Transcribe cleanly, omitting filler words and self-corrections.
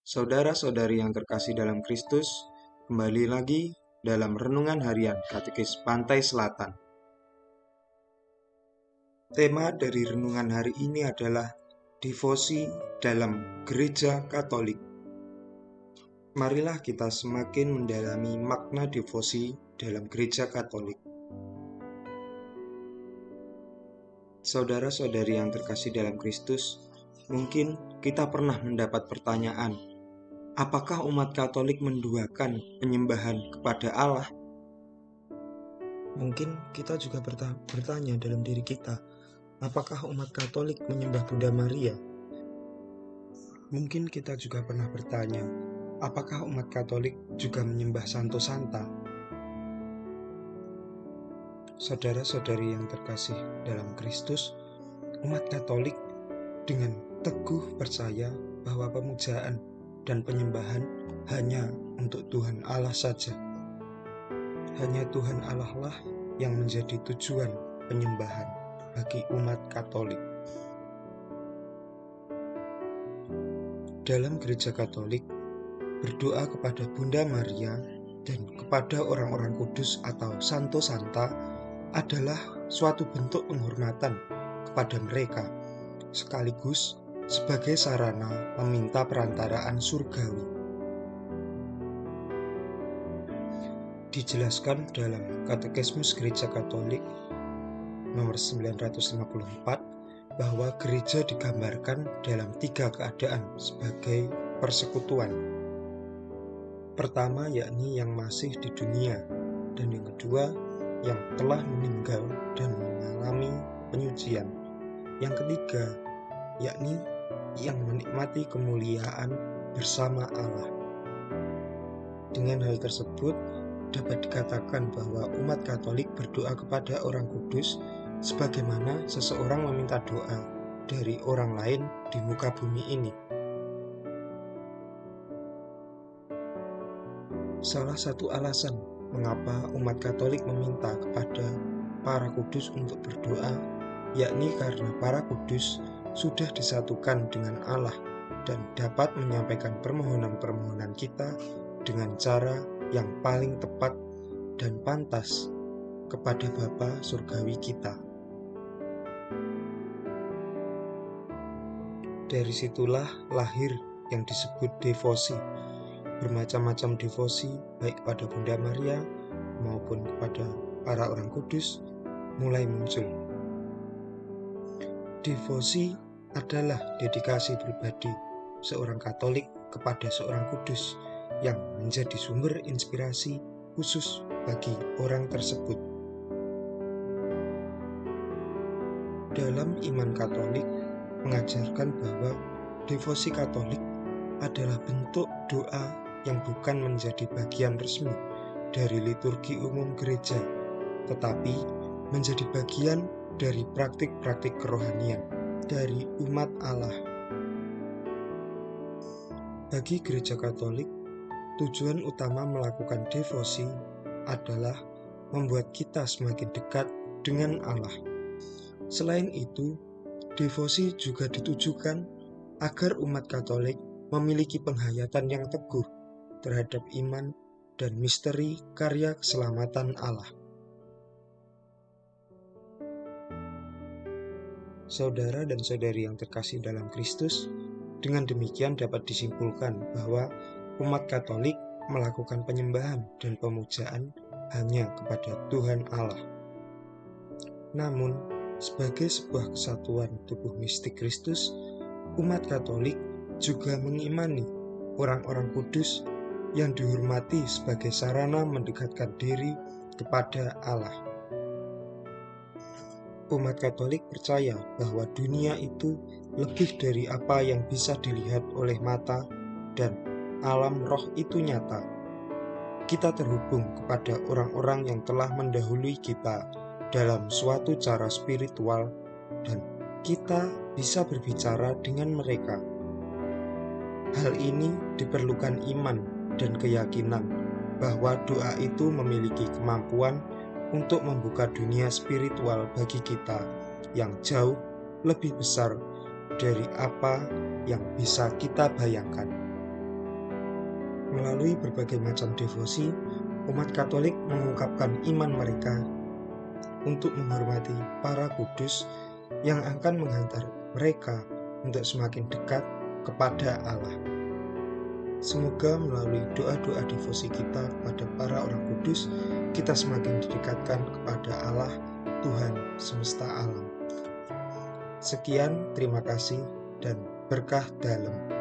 Saudara-saudari yang terkasih dalam Kristus, kembali lagi dalam Renungan Harian Katekis Pantai Selatan. Tema dari renungan hari ini adalah devosi dalam Gereja Katolik. Marilah kita semakin mendalami makna devosi dalam Gereja Katolik. Saudara-saudari yang terkasih dalam Kristus, mungkin kita pernah mendapat pertanyaan, apakah umat Katolik menduakan penyembahan kepada Allah? Mungkin kita juga bertanya dalam diri kita, apakah umat Katolik menyembah Bunda Maria? Mungkin kita juga pernah bertanya, apakah umat Katolik juga menyembah Santo Santa? Saudara-saudari yang terkasih dalam Kristus, umat Katolik dengan teguh percaya bahwa pemujaan dan penyembahan hanya untuk Tuhan Allah saja. Hanya Tuhan Allah lah yang menjadi tujuan penyembahan bagi umat Katolik. Dalam Gereja Katolik, berdoa kepada Bunda Maria dan kepada orang-orang kudus atau Santo Santa adalah suatu bentuk penghormatan kepada mereka, sekaligus sebagai sarana meminta perantaraan surgawi. Dijelaskan dalam Katekismus Gereja Katolik nomor 954 bahwa gereja digambarkan dalam 3 keadaan sebagai persekutuan. Pertama yakni yang masih di dunia, dan yang kedua yang telah meninggal dan mengalami penyucian. Yang ketiga yakni yang menikmati kemuliaan bersama Allah. Dengan hal tersebut dapat dikatakan bahwa umat Katolik berdoa kepada orang kudus sebagaimana seseorang meminta doa dari orang lain di muka bumi ini. Salah satu alasan mengapa umat Katolik meminta kepada para kudus untuk berdoa, yakni karena para kudus sudah disatukan dengan Allah dan dapat menyampaikan permohonan-permohonan kita dengan cara yang paling tepat dan pantas kepada Bapa Surgawi kita. Dari situlah lahir yang disebut devosi. Bermacam-macam devosi baik kepada Bunda Maria maupun kepada para orang kudus mulai muncul. Devosi adalah dedikasi pribadi seorang Katolik kepada seorang kudus yang menjadi sumber inspirasi khusus bagi orang tersebut. Dalam iman Katolik mengajarkan bahwa devosi Katolik adalah bentuk doa yang bukan menjadi bagian resmi dari liturgi umum gereja, tetapi menjadi bagian dari praktik-praktik kerohanian dari umat Allah. Bagi gereja Katolik, tujuan utama melakukan devosi adalah membuat kita semakin dekat dengan Allah. Selain itu, devosi juga ditujukan agar umat Katolik memiliki penghayatan yang teguh terhadap iman dan misteri karya keselamatan Allah. Saudara dan saudari yang terkasih dalam Kristus, dengan demikian dapat disimpulkan bahwa umat Katolik melakukan penyembahan dan pemujaan hanya kepada Tuhan Allah. Namun, sebagai sebuah kesatuan tubuh mistik Kristus, umat Katolik juga mengimani orang-orang kudus yang dihormati sebagai sarana mendekatkan diri kepada Allah. Umat Katolik percaya bahwa dunia itu lebih dari apa yang bisa dilihat oleh mata dan alam roh itu nyata. Kita terhubung kepada orang-orang yang telah mendahului kita dalam suatu cara spiritual dan kita bisa berbicara dengan mereka. Hal ini diperlukan iman dan keyakinan bahwa doa itu memiliki kemampuan untuk membuka dunia spiritual bagi kita yang jauh lebih besar dari apa yang bisa kita bayangkan. Melalui berbagai macam devosi, umat Katolik mengungkapkan iman mereka untuk menghormati para kudus yang akan menghantar mereka untuk semakin dekat kepada Allah. Semoga melalui doa-doa devosi kita kepada para orang kudus, kita semakin didekatkan kepada Allah, Tuhan semesta alam. Sekian, terima kasih, dan berkah dalam.